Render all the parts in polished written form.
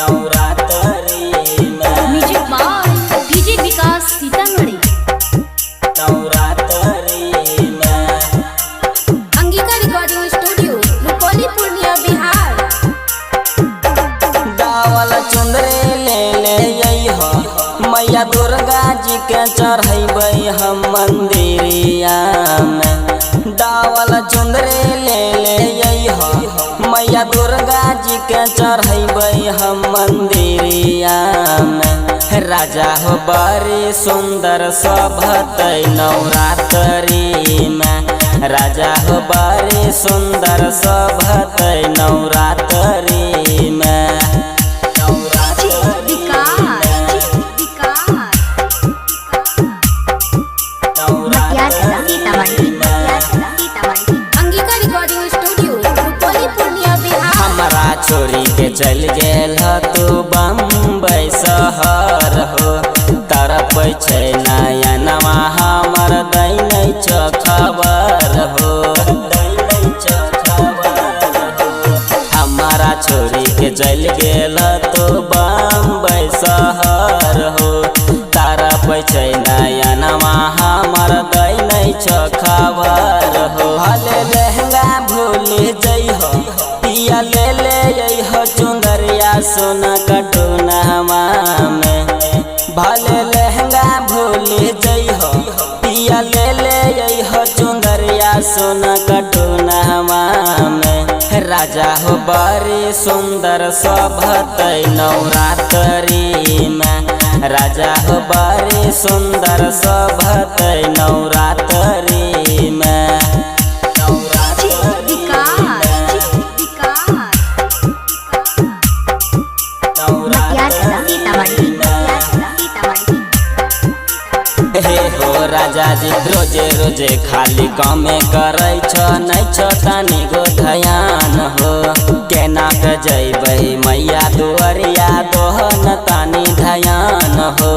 नवरात्रि में। Music by DJ विकास सीतामढ़ी। नवरात्रि में Angika recording studio Rupauli Purnia Bihar. दावल चुंदरी ले ले हो मैया दुर्गा जी के चढ़ैबै हम मंदिरिया में। दावल चुंदरी ले ले हो मैया दुर्गा जी के चढ़ैबै हम मंदिरिया में। राजा हो बड़ी सुंदर शोभतै नवरात्रि में। राजा हो बड़ी सुंदर शोभतै नवरात्रि में। Angika recording studio Rupauli Purnia Bihar. हमारा छोरी के चल गेल तू बम्बई शहर हो। तरफ छै नया नवा हमर दैनै छ खबर हो। हमारा छोरी के चल गेल तू बम्बई शहर हो। तरफ छै नया नवा हमर दैनै छ खबर हो। भले लहंगा भूल जइहो पिया ले ले हो चुंदरिया सोना कटोनावा में। भले लहंगा भूल जइहो पिया ले ले हो चुंदरिया सोना कटोनावा में। राजा हो बड़ी सुंदर शोभतै नवरात्रि में। राजा हो बड़ी सुंदर शोभतै नवरात्रि में। हे हो राजा जी रोजे रोजे खाली कमे करे छ नहीं छ तानी गो ध्यान हो। केना के जइबै मैया दुआरिया दोहन तानी ध्यान हो।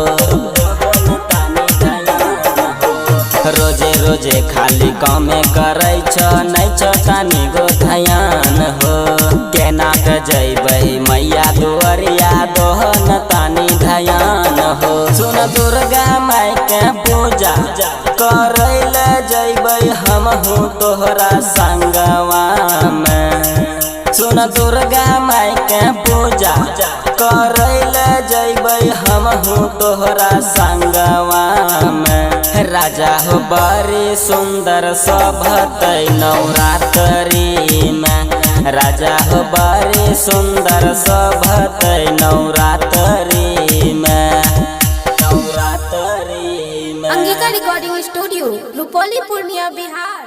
रोजे रोजे खाली कमे करे छ नहीं छ तानी गो ध्यान हो। केना के जइबै मैया दुआरिया दोहन तानी ध्यान हो। सुन दुर्गा माई के पूजा करैल जइबै हमहू तोहरा संगवा में। सुन दुर्गा माई के पूजा करैल जइबै हमहू तोहरा संगवा में। राजा हो बड़ी सुंदर शोभतै नवरात्रि में। राजा हो बड़ी सुंदर शोभतै नवरात्रि में। Angika recording studio Rupauli Purnia Bihar.